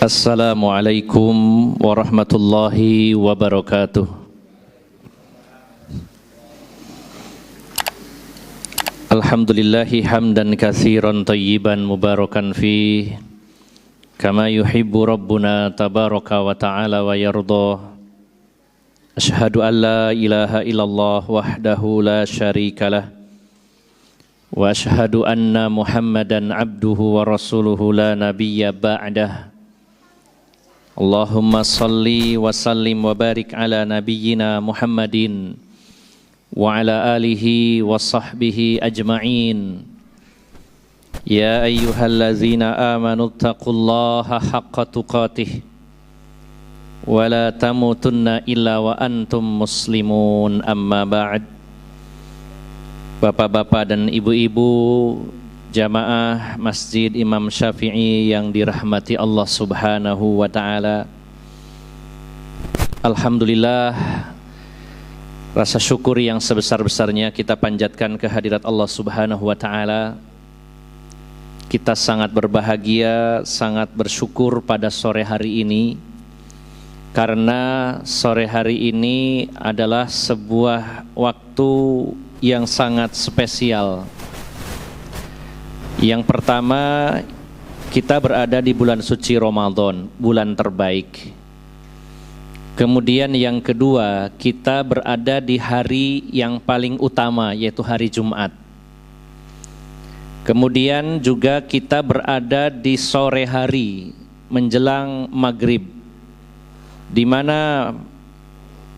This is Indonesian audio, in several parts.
Assalamualaikum warahmatullahi wabarakatuh. Alhamdulillahi hamdan katsiran thayyiban mubarakan fi kama yuhibbu rabbuna tabaraka wa ta'ala wa yarda. Asyhadu an la ilaha illallah wahdahu la syarikalah wa asyhadu anna Muhammadan abduhu wa rasuluhu la nabiyya ba'dah. Allahumma salli wa sallim wa barik ala nabiyyina Muhammadin wa ala alihi wa sahbihi ajma'in. Ya ayyuhallazina amanu taqullaha haqqa tuqatih wa la tamutunna illa wa antum muslimun, amma ba'd. Bapak-bapak dan ibu-ibu jamaah Masjid Imam Syafi'i yang dirahmati Allah Subhanahu wa ta'ala, alhamdulillah, rasa syukur yang sebesar-besarnya kita panjatkan kehadirat Allah Subhanahu wa ta'ala. Kita sangat berbahagia, sangat bersyukur pada sore hari ini, karena sore hari ini adalah sebuah waktu yang sangat spesial. Yang pertama, kita berada di bulan suci Ramadan, bulan terbaik. Kemudian yang kedua, kita berada di hari yang paling utama, yaitu hari Jumat. Kemudian juga kita berada di sore hari menjelang maghrib, di mana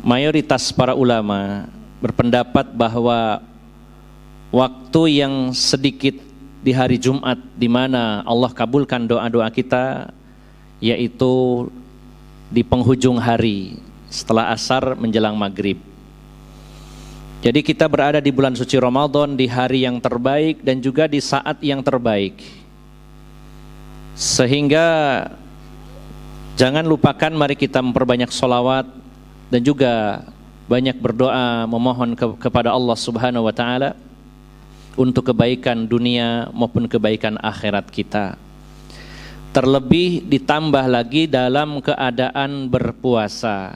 mayoritas para ulama berpendapat bahwa waktu yang sedikit di hari Jumat di mana Allah kabulkan doa-doa kita, yaitu di penghujung hari setelah asar menjelang maghrib. Jadi kita berada di bulan suci Ramadan, di hari yang terbaik dan juga di saat yang terbaik. Sehingga jangan lupakan, mari kita memperbanyak sholawat dan juga banyak berdoa memohon kepada Allah Subhanahu wa ta'ala untuk kebaikan dunia maupun kebaikan akhirat kita. Terlebih ditambah lagi dalam keadaan berpuasa,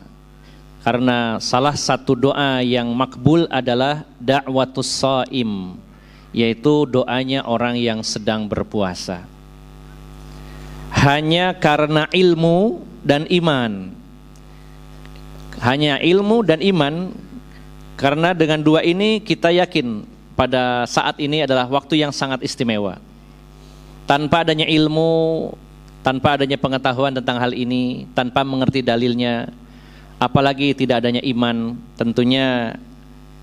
karena salah satu doa yang makbul adalah da'watus shaim, yaitu doanya orang yang sedang berpuasa. Hanya karena ilmu dan iman, hanya ilmu dan iman, karena dengan dua ini kita yakin pada saat ini adalah waktu yang sangat istimewa. Tanpa adanya ilmu, tanpa adanya pengetahuan tentang hal ini, tanpa mengerti dalilnya, apalagi tidak adanya iman, tentunya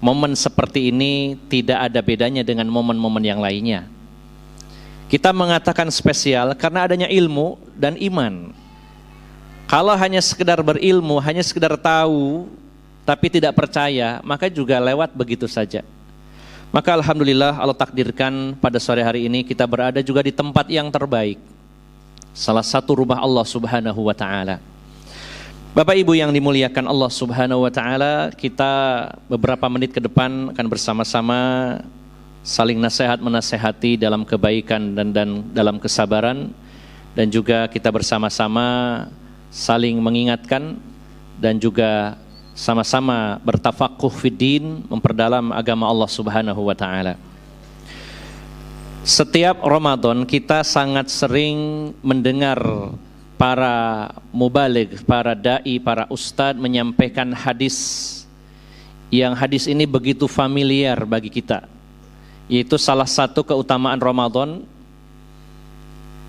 momen seperti ini tidak ada bedanya dengan momen-momen yang lainnya. Kita mengatakan spesial karena adanya ilmu dan iman. Kalau hanya sekedar berilmu, hanya sekedar tahu, tapi tidak percaya, maka juga lewat begitu saja. Maka alhamdulillah Allah takdirkan pada sore hari ini kita berada juga di tempat yang terbaik, salah satu rumah Allah Subhanahu wa ta'ala. Bapak Ibu yang dimuliakan Allah Subhanahu wa ta'ala, kita beberapa menit ke depan akan bersama-sama saling nasihat menasehati dalam kebaikan dan dalam kesabaran, dan juga kita bersama-sama saling mengingatkan dan juga sama-sama bertafakuh fiddin, memperdalam agama Allah Subhanahu wa ta'ala. Setiap Ramadan kita sangat sering mendengar para mubaligh, para da'i, para ustadz menyampaikan hadis, yang hadis ini begitu familiar bagi kita, yaitu salah satu keutamaan Ramadan,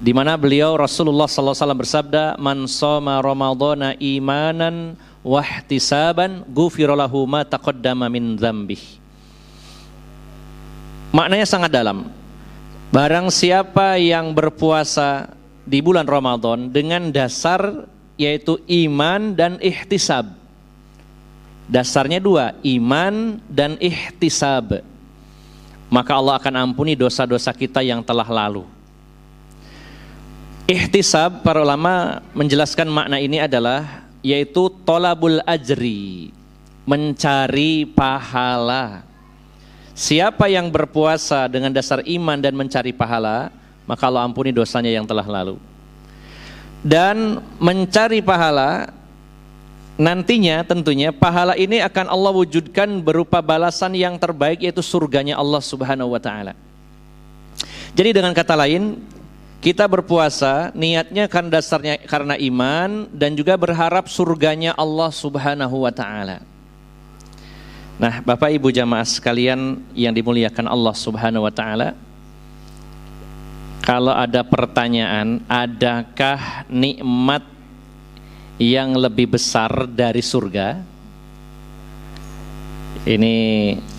di mana beliau Rasulullah SAW bersabda, man shoma ramadhana imanan wahtisaban ghufira lahu ma taqaddama min dzambih. Maknanya sangat dalam. Barang siapa yang berpuasa di bulan Ramadan dengan dasar yaitu iman dan ihtisab. Dasarnya dua, iman dan ihtisab. Maka Allah akan ampuni dosa-dosa kita yang telah lalu. Ihtisab, para ulama menjelaskan makna ini adalah yaitu tolabul ajri, mencari pahala. Siapa yang berpuasa dengan dasar iman dan mencari pahala, maka Allah ampuni dosanya yang telah lalu. dan mencari pahala. Nantinya tentunya pahala ini akan Allah wujudkan berupa balasan yang terbaik, yaitu surganya Allah Subhanahu wa taala. Jadi dengan kata lain, kita berpuasa niatnya kan dasarnya karena iman dan juga berharap surganya Allah Subhanahu wa taala. Nah, Bapak Ibu jamaah sekalian yang dimuliakan Allah Subhanahu wa taala, kalau ada pertanyaan, adakah nikmat yang lebih besar dari surga? Ini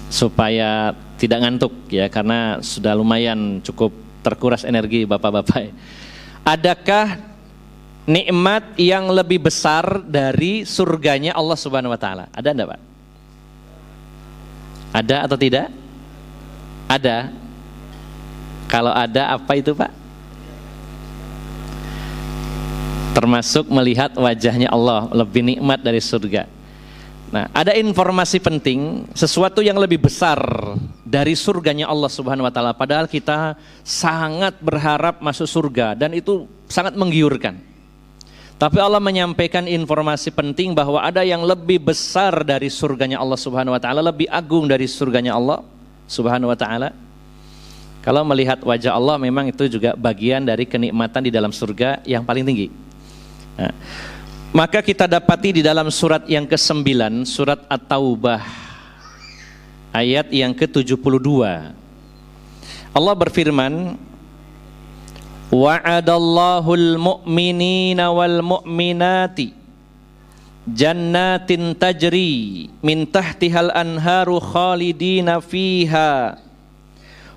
supaya tidak ngantuk ya, karena sudah lumayan cukup terkuras energi bapak-bapak. Adakah nikmat yang lebih besar dari surganya Allah Subhanahu wa taala? Ada enggak, Pak? Ada atau tidak? Ada. Kalau ada, apa itu, Pak? Termasuk melihat wajahnya Allah, lebih nikmat dari surga. Nah, ada informasi penting, sesuatu yang lebih besar dari surganya Allah Subhanahu wa taala, padahal kita sangat berharap masuk surga dan itu sangat menggiurkan. Tapi Allah menyampaikan informasi penting bahwa ada yang lebih besar dari surganya Allah Subhanahu wa taala, lebih agung dari surganya Allah Subhanahu wa taala. Kalau melihat wajah Allah, memang itu juga bagian dari kenikmatan di dalam surga yang paling tinggi. Nah, maka kita dapati di dalam surat yang ke-9, surat At-Taubah, ayat yang ke-72. Allah berfirman, wa'adallahul mu'minina wal mu'minati jannatin tajri min tahtihal anharu khalidina fiha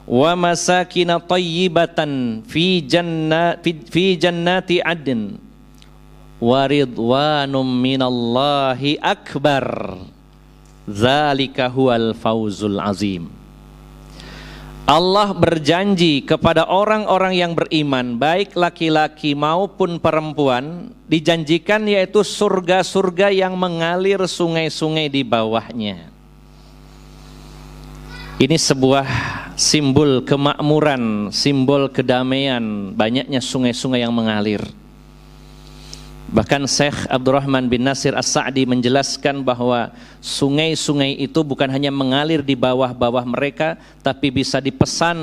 wa masakina tayyibatan fi jannati adn wa ridwanum minallahi akbar dzalika huwal fawzul azim. Allah berjanji kepada orang-orang yang beriman, baik laki-laki maupun perempuan, dijanjikan yaitu surga-surga yang mengalir sungai-sungai di bawahnya. Ini sebuah simbol kemakmuran, simbol kedamaian, banyaknya sungai-sungai yang mengalir. Bahkan Syekh Abdurrahman bin Nasir As-Sa'di menjelaskan bahwa sungai-sungai itu bukan hanya mengalir di bawah-bawah mereka, tapi bisa dipesan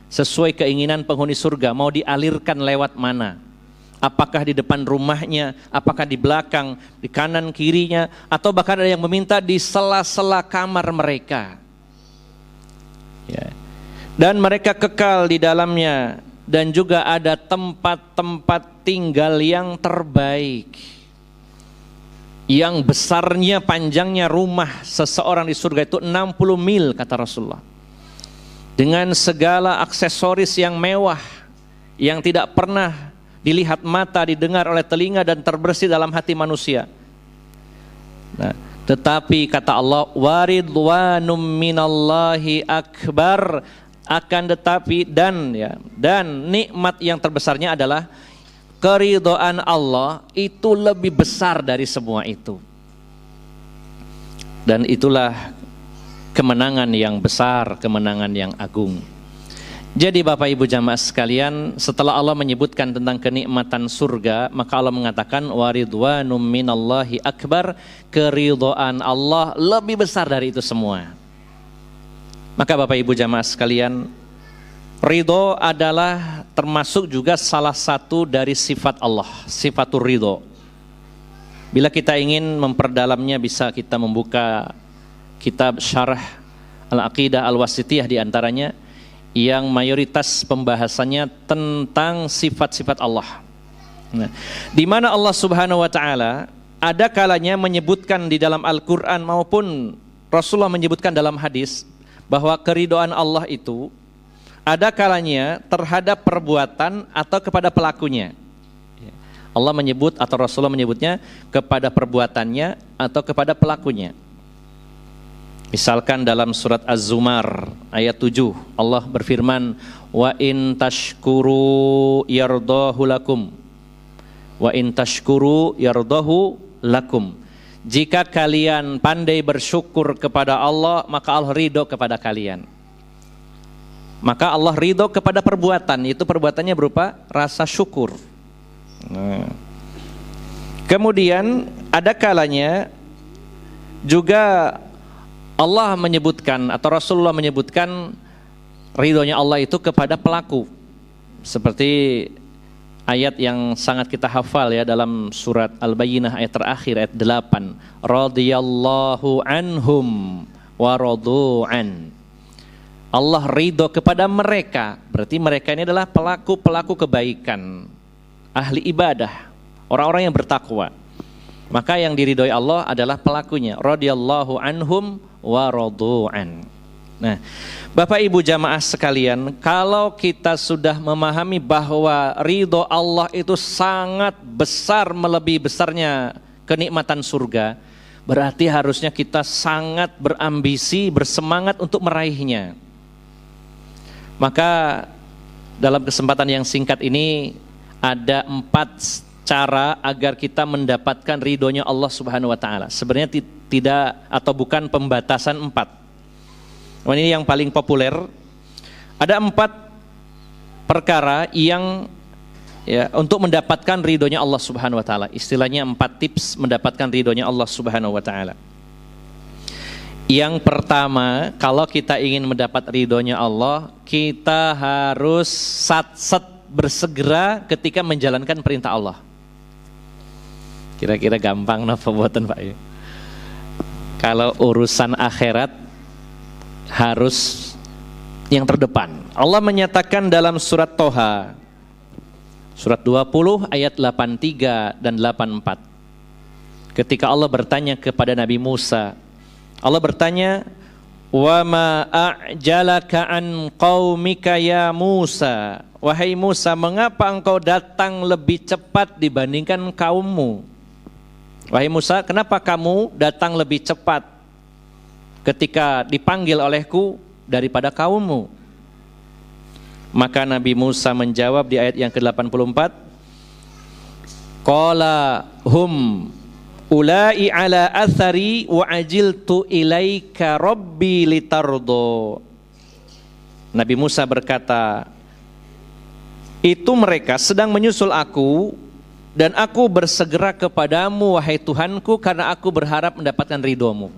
sesuai keinginan penghuni surga, mau dialirkan lewat mana. Apakah di depan rumahnya, apakah di belakang, di kanan kirinya, atau bahkan ada yang meminta di sela-sela kamar mereka. Ya. Dan mereka kekal di dalamnya. Dan juga ada tempat-tempat tinggal yang terbaik, yang besarnya panjangnya rumah seseorang di surga itu 60 mil kata Rasulullah, dengan segala aksesoris yang mewah yang tidak pernah dilihat mata, didengar oleh telinga dan terbersih dalam hati manusia. Nah, tetapi kata Allah, waridwanum minallahi akbar, akan tetapi dan nikmat yang terbesarnya adalah keridhaan Allah itu lebih besar dari semua itu. Dan itulah kemenangan yang besar, kemenangan yang agung. Jadi Bapak Ibu jamaah sekalian, setelah Allah menyebutkan tentang kenikmatan surga, maka Allah mengatakan waridwanum minallahi akbar, keridhaan Allah lebih besar dari itu semua. Maka Bapak Ibu jamaah sekalian, ridho adalah termasuk juga salah satu dari sifat Allah, sifatur ridho. Bila kita ingin memperdalamnya, bisa kita membuka kitab Syarah Al-Aqidah Al-Wasithiyah diantaranya, yang mayoritas pembahasannya tentang sifat-sifat Allah. Nah, di mana Allah Subhanahu wa taala ada kalanya menyebutkan di dalam Al-Qur'an maupun Rasulullah menyebutkan dalam hadis bahwa keridhaan Allah itu ada kalanya terhadap perbuatan atau kepada pelakunya. Allah menyebut atau Rasulullah menyebutnya kepada perbuatannya atau kepada pelakunya. Misalkan dalam surat Az-Zumar ayat 7, Allah berfirman, wa in tashkuru yardahu lakum, wa in tashkuru yardahu lakum. Jika kalian pandai bersyukur kepada Allah, maka Allah ridho kepada kalian. Maka Allah ridho kepada perbuatan, itu perbuatannya berupa rasa syukur. Nah. Kemudian ada kalanya juga Allah menyebutkan atau Rasulullah menyebutkan ridhonya Allah itu kepada pelaku. Seperti ayat yang sangat kita hafal ya dalam surat Al-Bayyinah ayat terakhir ayat 8. Radhiyallahu anhum wa radu'an. Allah ridho kepada mereka. Berarti mereka ini adalah pelaku-pelaku kebaikan, ahli ibadah, orang-orang yang bertakwa. Maka yang diridhoi Allah adalah pelakunya. Radhiyallahu anhum wa radu'an. Nah, Bapak Ibu jamaah sekalian, kalau kita sudah memahami bahwa ridho Allah itu sangat besar, melebihi besarnya kenikmatan surga, berarti harusnya kita sangat berambisi, bersemangat untuk meraihnya. Maka dalam kesempatan yang singkat ini ada 4 cara agar kita mendapatkan ridhonya Allah Subhanahu wa taala. Sebenarnya tidak atau bukan pembatasan 4. Ini yang paling populer. Ada 4 perkara yang ya, untuk mendapatkan ridhonya Allah Subhanahu wa taala. Istilahnya 4 tips mendapatkan ridhonya Allah Subhanahu wa taala. Yang pertama, kalau kita ingin mendapat ridhonya Allah, kita harus sat-set bersegera ketika menjalankan perintah Allah. Kira-kira gampang napa buatan Pak ya? Kalau urusan akhirat harus yang terdepan. Allah menyatakan dalam surat Toha surat 20 ayat 83 dan 84. Ketika Allah bertanya kepada Nabi Musa, Allah bertanya, "Wa ma a'jalaka an qaumika ya Musa?" Wahai Musa, mengapa engkau datang lebih cepat dibandingkan kaummu? Wahai Musa, kenapa kamu datang lebih cepat ketika dipanggil olehku daripada kaummu? Maka Nabi Musa menjawab di ayat yang ke-84, Qala hum ulai ala athari wa ajiltu ilaika rabbi litardo. Nabi Musa berkata, itu mereka sedang menyusul aku dan aku bersegera kepadamu wahai Tuhanku karena aku berharap mendapatkan ridhomu.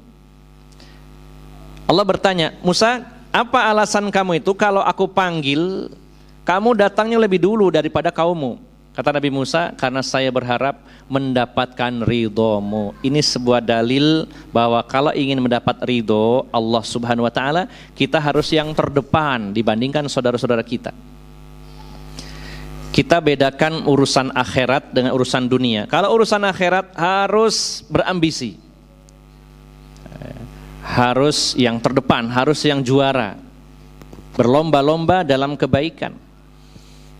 Allah bertanya, Musa, apa alasan kamu itu kalau aku panggil, kamu datangnya lebih dulu daripada kaummu? Kata Nabi Musa, karena saya berharap mendapatkan ridhomu. Ini sebuah dalil bahwa kalau ingin mendapat ridho Allah Subhanahu wa taala, kita harus yang terdepan dibandingkan saudara-saudara kita. Kita bedakan urusan akhirat dengan urusan dunia. Kalau urusan akhirat harus berambisi, harus yang terdepan, harus yang juara, berlomba-lomba dalam kebaikan.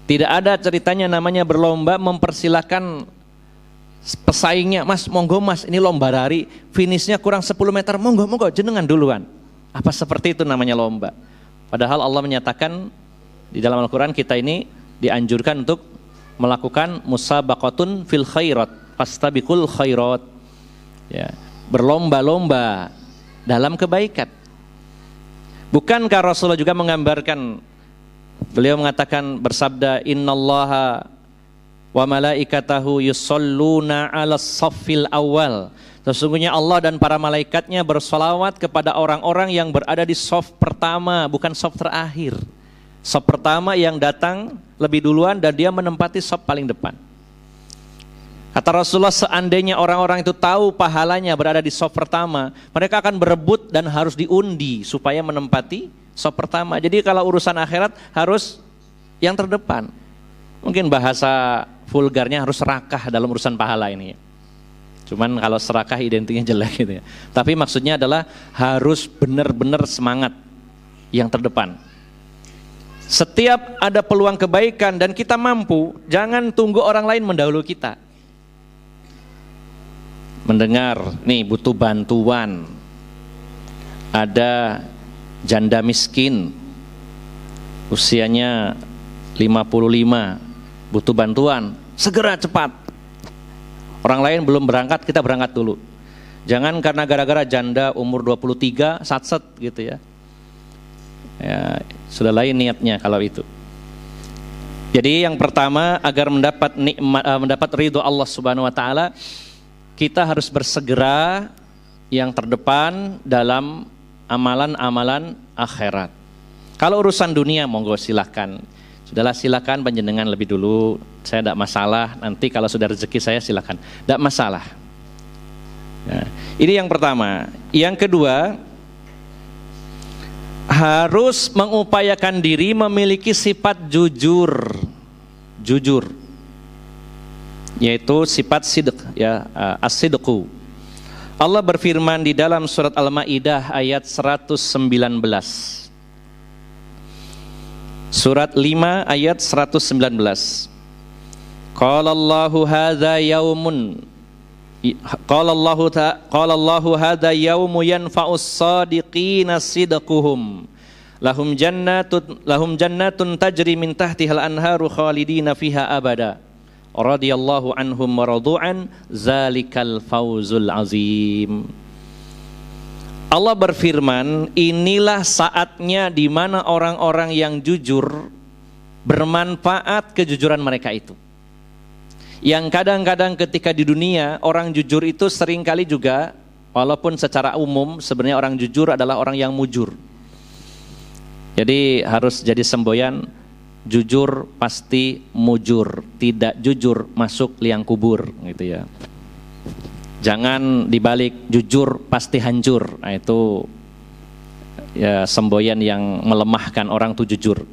Tidak ada ceritanya namanya berlomba mempersilahkan pesaingnya, Mas, monggo Mas, ini lomba lari, finishnya kurang 10 meter, monggo jenengan duluan. Apa seperti itu namanya lomba? Padahal Allah menyatakan di dalam Al-Quran kita ini dianjurkan untuk melakukan musabaqatun fil khairat, fastabiqul khairat, ya, berlomba-lomba dalam kebaikan. Bukankah Rasulullah juga menggambarkan, beliau mengatakan bersabda, innallaha wa malaikatahu yusholluna 'alas saffil awal. Sesungguhnya Allah dan para malaikatnya bersolawat kepada orang-orang yang berada di shaf pertama, bukan shaf terakhir. Shaf pertama yang datang lebih duluan dan dia menempati shaf paling depan. Kata Rasulullah, seandainya orang-orang itu tahu pahalanya berada di shaf pertama, mereka akan berebut dan harus diundi supaya menempati shaf pertama. Jadi kalau urusan akhirat harus yang terdepan. Mungkin bahasa vulgarnya harus serakah dalam urusan pahala ini. Cuman kalau serakah identiknya jelek gitu ya. Tapi maksudnya adalah harus benar-benar semangat yang terdepan. Setiap ada peluang kebaikan dan kita mampu, jangan tunggu orang lain mendahului kita. Mendengar, nih butuh bantuan, ada janda miskin, usianya 55, butuh bantuan, segera cepat. Orang lain belum berangkat, kita berangkat dulu. Jangan karena gara-gara janda umur 23, satset gitu ya. Ya, sudah lain niatnya kalau itu. Jadi yang pertama, agar mendapat nikmat, mendapat ridho Allah Subhanahu wa taala, kita harus bersegera yang terdepan dalam amalan-amalan akhirat. Kalau urusan dunia monggo silahkan. Sudahlah silakan panjenengan lebih dulu. Saya tidak masalah. Nanti kalau sudah rezeki saya silakan. Tidak masalah. Nah, ini yang pertama. Yang kedua, harus mengupayakan diri memiliki sifat jujur, yaitu sifat sidq, ya, as-sidqu. Allah berfirman di dalam surat Al-Maidah ayat 119. Surat 5 ayat 119. Qala Allahu hadza yaumun Qala Allahu hadza yaumu yanfa'us shadiqina sidquhum lahum jannatun tajri min tahtihal anharu khalidina fiha abada radhiyallahu anhum wa radu'an zalikal fawzul azim. Allah berfirman, inilah saatnya di mana orang-orang yang jujur bermanfaat kejujuran mereka itu. Yang kadang-kadang ketika di dunia orang jujur itu seringkali juga, walaupun secara umum sebenarnya orang jujur adalah orang yang mujur. Jadi harus jadi semboyan, jujur pasti mujur, tidak jujur masuk liang kubur gitu ya. Jangan dibalik, jujur pasti hancur. Nah, itu ya semboyan yang melemahkan orang itu jujur.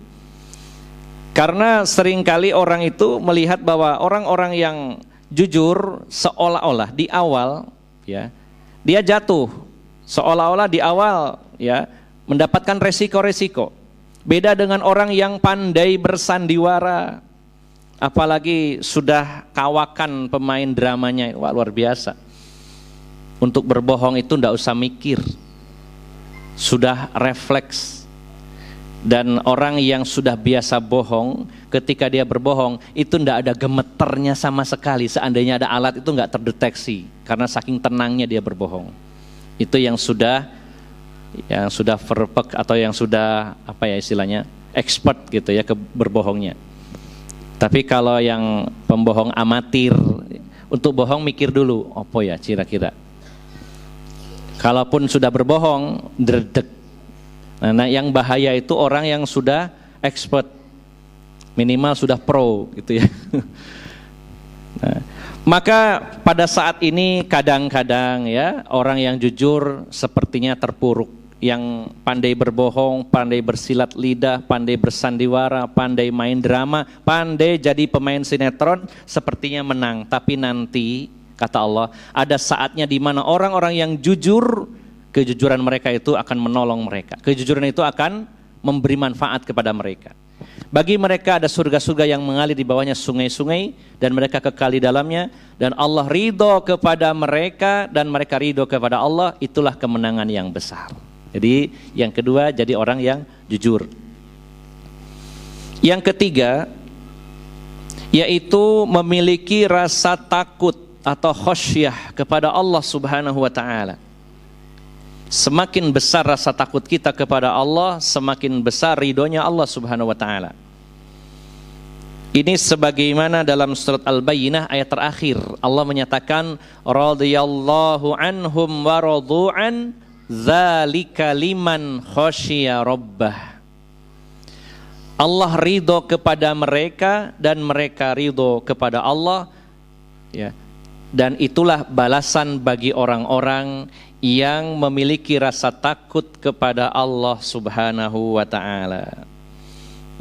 Karena seringkali orang itu melihat bahwa orang-orang yang jujur seolah-olah di awal ya dia jatuh, seolah-olah di awal ya mendapatkan resiko-resiko. Beda dengan orang yang pandai bersandiwara, apalagi sudah kawakan pemain dramanya, wah luar biasa. Untuk berbohong itu ndak usah mikir, sudah refleks. Dan orang yang sudah biasa bohong, ketika dia berbohong itu ndak ada gemeternya sama sekali. Seandainya ada alat itu nggak terdeteksi, karena saking tenangnya dia berbohong. Itu yang sudah perfect atau yang sudah apa ya istilahnya expert gitu ya ke berbohongnya. Tapi kalau yang pembohong amatir, untuk bohong mikir dulu, apa ya kira-kira. Kalaupun sudah berbohong, dredeg. Nah, yang bahaya itu orang yang sudah expert, minimal sudah pro gitu ya. Nah, maka pada saat ini kadang-kadang ya orang yang jujur sepertinya terpuruk. Yang pandai berbohong, pandai bersilat lidah, pandai bersandiwara, pandai main drama, pandai jadi pemain sinetron, sepertinya menang. Tapi nanti kata Allah, ada saatnya di mana orang-orang yang jujur, kejujuran mereka itu akan menolong mereka. Kejujuran itu akan memberi manfaat kepada mereka. Bagi mereka ada surga-surga yang mengalir di bawahnya sungai-sungai dan mereka kekal di dalamnya, dan Allah ridho kepada mereka dan mereka ridho kepada Allah. Itulah kemenangan yang besar. Jadi yang kedua, jadi orang yang jujur. Yang ketiga, yaitu memiliki rasa takut atau khosyah kepada Allah Subhanahu wa taala. Semakin besar rasa takut kita kepada Allah, semakin besar ridhonya Allah Subhanahu wa taala. Ini sebagaimana dalam surat Al-Bayyinah ayat terakhir, Allah menyatakan radhiyallahu anhum wa radu'an dzalika liman khasyiya rabbah. Allah ridho kepada mereka dan mereka ridho kepada Allah ya. Dan itulah balasan bagi orang-orang yang memiliki rasa takut kepada Allah Subhanahu wa ta'ala.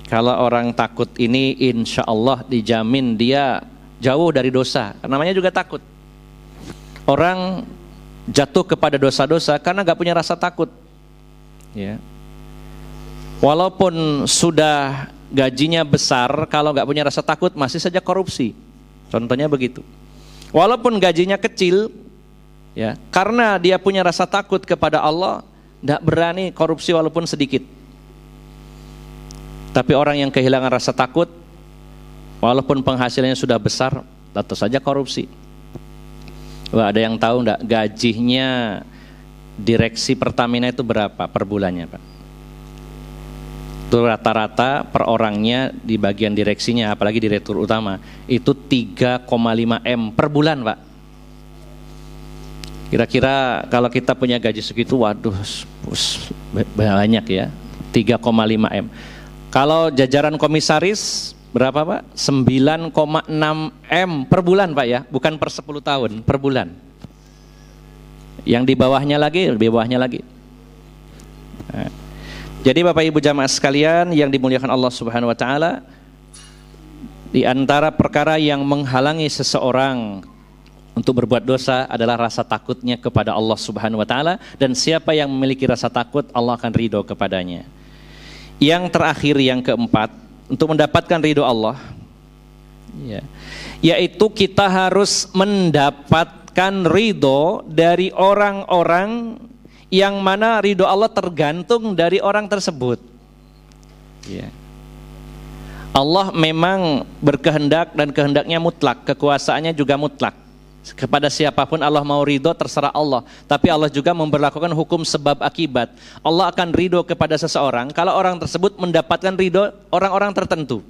Kalau orang takut ini insya Allah dijamin dia jauh dari dosa. Namanya juga takut. Orang jatuh kepada dosa-dosa karena gak punya rasa takut ya. Walaupun sudah gajinya besar, kalau gak punya rasa takut masih saja korupsi. Contohnya begitu. Walaupun gajinya kecil ya, karena dia punya rasa takut kepada Allah, tidak berani korupsi walaupun sedikit. Tapi orang yang kehilangan rasa takut, walaupun penghasilannya sudah besar, tetap saja korupsi. Wah, ada yang tahu enggak gajinya direksi Pertamina itu berapa per bulannya, Pak? Itu rata-rata per orangnya di bagian direksinya, apalagi direktur utama, itu 3,5 M per bulan, Pak. Kira-kira kalau kita punya gaji segitu, waduh, banyak ya, 3,5 M. Kalau jajaran komisaris berapa, Pak? 9,6 M per bulan, Pak ya, bukan per 10 tahun, per bulan. Yang di bawahnya lagi, lebih bawahnya lagi. Nah, jadi Bapak Ibu jamaah sekalian yang dimuliakan Allah Subhanahu wa taala, di antara perkara yang menghalangi seseorang untuk berbuat dosa adalah rasa takutnya kepada Allah Subhanahu wa taala, dan siapa yang memiliki rasa takut, Allah akan ridho kepadanya. Yang terakhir, yang keempat, untuk mendapatkan ridho Allah, yaitu kita harus mendapatkan ridho dari orang-orang yang mana ridho Allah tergantung dari orang tersebut. Allah memang berkehendak dan kehendaknya mutlak, kekuasaannya juga mutlak. Kepada siapapun Allah mau ridho, terserah Allah. Tapi Allah juga memberlakukan hukum sebab akibat. Allah akan ridho kepada seseorang kalau orang tersebut mendapatkan ridho orang-orang tertentu.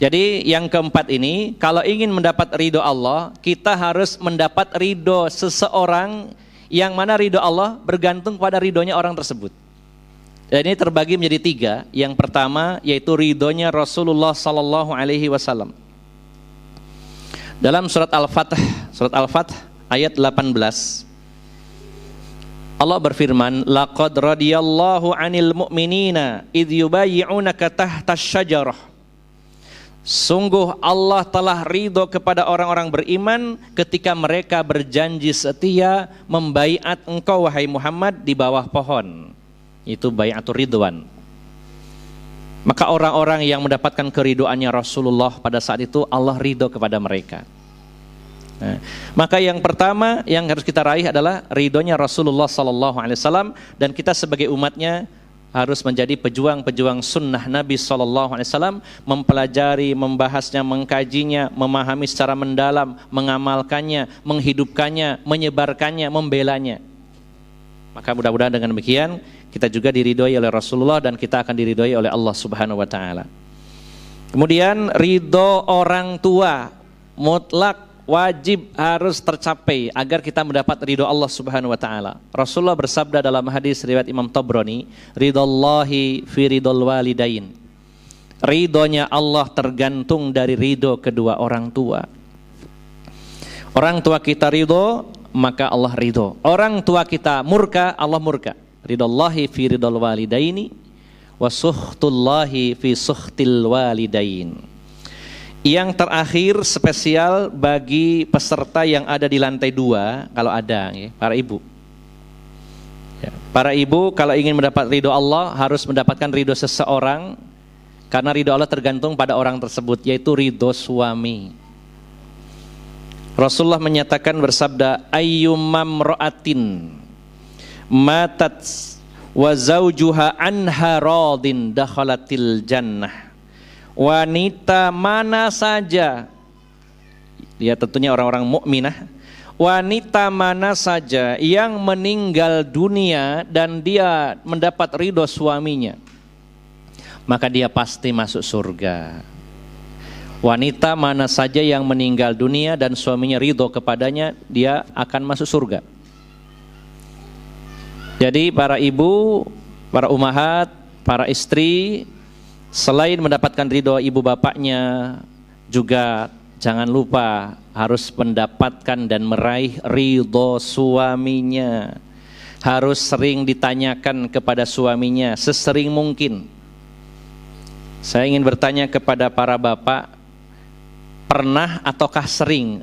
Jadi yang keempat ini, kalau ingin mendapat ridho Allah, kita harus mendapat ridho seseorang yang mana ridho Allah bergantung pada ridhonya orang tersebut. Dan ini terbagi menjadi 3. Yang pertama yaitu ridhonya Rasulullah Sallallahu Alaihi Wasallam. Dalam surat Al-Fath ayat 18, Allah berfirman, laqad radiyallahu 'anil mu'minina idh yubayyi'unaka tahta asy-syajarah. Sungguh Allah telah ridho kepada orang-orang beriman ketika mereka berjanji setia membaiat engkau wahai Muhammad di bawah pohon. Itu baiatur ridwan. Maka orang-orang yang mendapatkan keridhoannya Rasulullah pada saat itu, Allah ridho kepada mereka. Nah, maka yang pertama yang harus kita raih adalah ridhonya Rasulullah Sallallahu Alaihi Wasallam, dan kita sebagai umatnya harus menjadi pejuang-pejuang sunnah Nabi Sallallahu Alaihi Wasallam, mempelajari, membahasnya, mengkajinya, memahami secara mendalam, mengamalkannya, menghidupkannya, menyebarkannya, membelanya. Maka mudah-mudahan dengan demikian kita juga diridhoi oleh Rasulullah dan kita akan diridhoi oleh Allah Subhanahu wa taala. Kemudian ridho orang tua mutlak wajib harus tercapai agar kita mendapat ridho Allah Subhanahu wa taala. Rasulullah bersabda dalam hadis riwayat Imam Tabrani, "Ridhallahi fi ridhal walidain." Ridhonya Allah tergantung dari ridho kedua orang tua. Orang tua kita ridho, maka Allah ridho. Orang tua kita murka, Allah murka. Ridhallahi fi ridhal walidaini wa sukhtullahi fi sukhtil walidain. Yang terakhir spesial bagi peserta yang ada di lantai 2, kalau ada ya, para ibu. Ya, para ibu kalau ingin mendapat ridho Allah harus mendapatkan ridho seseorang, karena ridho Allah tergantung pada orang tersebut, yaitu ridho suami. Rasulullah menyatakan bersabda, ayyumam ra'atin matat wa zawjuha anha radin dakhalatil jannah. Wanita mana saja, ya tentunya orang-orang mukminah, wanita mana saja yang meninggal dunia dan dia mendapat ridho suaminya, maka dia pasti masuk surga. Wanita mana saja yang meninggal dunia dan suaminya ridho kepadanya, dia akan masuk surga. Jadi para ibu, para umahat, para istri, selain mendapatkan ridho ibu bapaknya, juga jangan lupa harus mendapatkan dan meraih ridho suaminya. Harus sering ditanyakan kepada suaminya sesering mungkin. Saya ingin bertanya kepada para bapak, pernah ataukah sering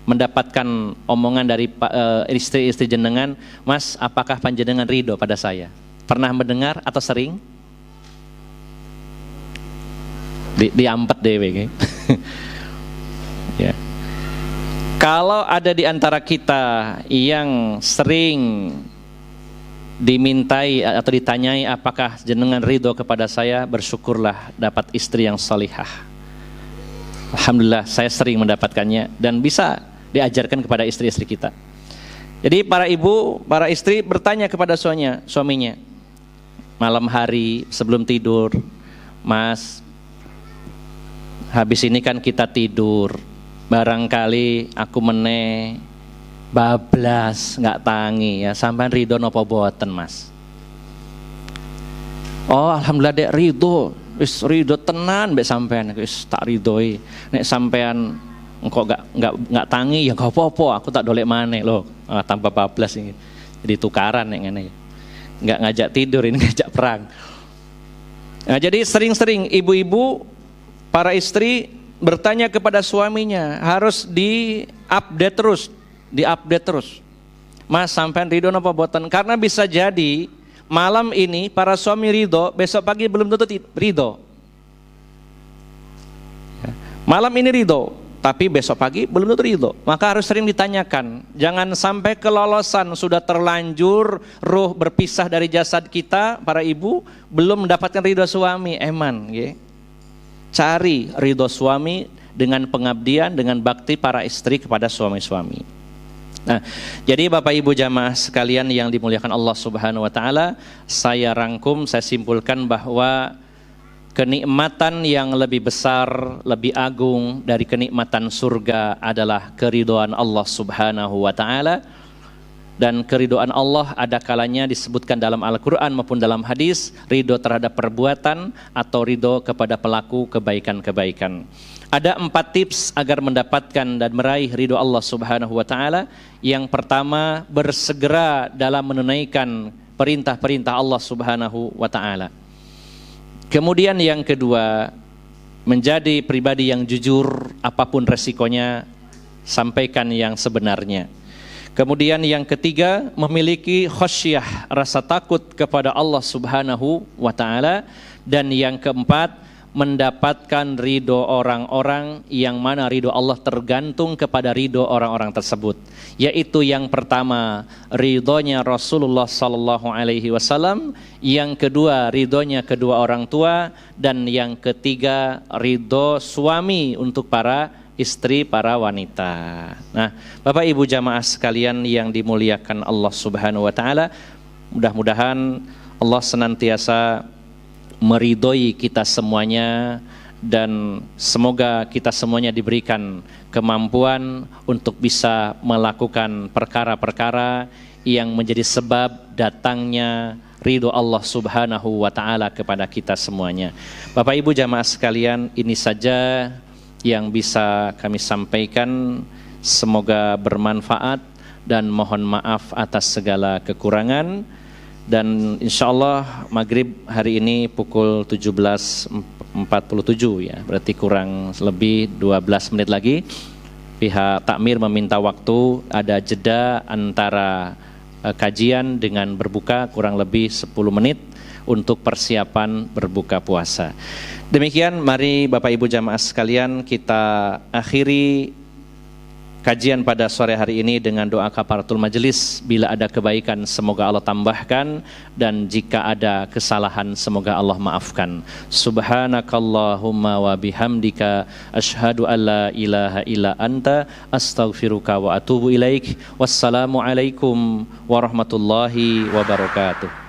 mendapatkan omongan dari istri-istri jenengan, Mas, apakah panjenengan ridho pada saya? Pernah mendengar atau sering? Diampet dewe. Ya. Kalau ada di antara kita yang sering dimintai atau ditanyai apakah jenengan ridho kepada saya, bersyukurlah dapat istri yang salihah. Alhamdulillah saya sering mendapatkannya dan bisa diajarkan kepada istri-istri kita. Jadi para ibu, para istri bertanya kepada suaminya, malam hari sebelum tidur, Mas, habis ini kan kita tidur, barangkali aku bablas nggak tangi ya, sampean ridho napa boten Mas? Oh alhamdulillah dek ridho, wis ridho tenan mbek sampean, wis tak ridhoi. Nek sampean engkau nggak tangi ya nggak apa-apa, aku tak dolek maneh loh, tanpa bablas ini. Jadi tukaran nek ngene. Nggak ngajak tidur, ini ngajak perang. Nah, jadi sering-sering ibu-ibu, para istri bertanya kepada suaminya, harus diupdate terus. Mas sampean ridho napa boten? Karena bisa jadi malam ini para suami ridho, besok pagi belum tentu ridho. Malam ini ridho, tapi besok pagi belum tentu ridho. Maka harus sering ditanyakan. Jangan sampai kelolosan sudah terlanjur, ruh berpisah dari jasad kita, para ibu belum mendapatkan ridho suami. Cari ridho suami dengan pengabdian, dengan bakti para istri kepada suami-suami. Nah, jadi Bapak Ibu jamaah sekalian yang dimuliakan Allah Subhanahu wa taala, saya rangkum, saya simpulkan bahwa kenikmatan yang lebih besar, lebih agung dari kenikmatan surga adalah keridhaan Allah Subhanahu wa taala. Dan keridhaan Allah ada kalanya disebutkan dalam Al-Quran maupun dalam hadis, ridho terhadap perbuatan atau ridho kepada pelaku kebaikan-kebaikan. Ada 4 tips agar mendapatkan dan meraih ridho Allah Subhanahu wa taala. Yang pertama, bersegera dalam menunaikan perintah-perintah Allah Subhanahu wa taala. Kemudian yang kedua, menjadi pribadi yang jujur, apapun resikonya, sampaikan yang sebenarnya. Kemudian yang ketiga, memiliki khasyah, rasa takut kepada Allah Subhanahu wa taala. Dan yang keempat, mendapatkan ridho orang-orang yang mana ridho Allah tergantung kepada ridho orang-orang tersebut. Yaitu yang pertama, ridhonya Rasulullah sallallahu alaihi wasallam, yang kedua ridhonya kedua orang tua, dan yang ketiga ridho suami untuk para istri, para wanita. Nah, Bapak Ibu jamaah sekalian yang dimuliakan Allah Subhanahu wa taala, mudah-mudahan Allah senantiasa meridhoi kita semuanya, dan semoga kita semuanya diberikan kemampuan untuk bisa melakukan perkara-perkara yang menjadi sebab datangnya ridho Allah Subhanahu wa taala kepada kita semuanya. Bapak Ibu jamaah sekalian, ini saja yang bisa kami sampaikan. Semoga bermanfaat dan mohon maaf atas segala kekurangan. Dan insya Allah maghrib hari ini pukul 17.47 ya, berarti kurang lebih 12 menit lagi. Pihak takmir meminta waktu, ada jeda antara kajian dengan berbuka kurang lebih 10 menit untuk persiapan berbuka puasa. Demikian, mari Bapak Ibu jamaah sekalian kita akhiri kajian pada sore hari ini dengan doa kafaratul majelis. Bila ada kebaikan semoga Allah tambahkan, dan jika ada kesalahan semoga Allah maafkan. Subhanakallahumma wa bihamdika asyhadu an la ilaha illa anta astaghfiruka wa atubu ilaik. Wassalamualaikum warahmatullahi wabarakatuh.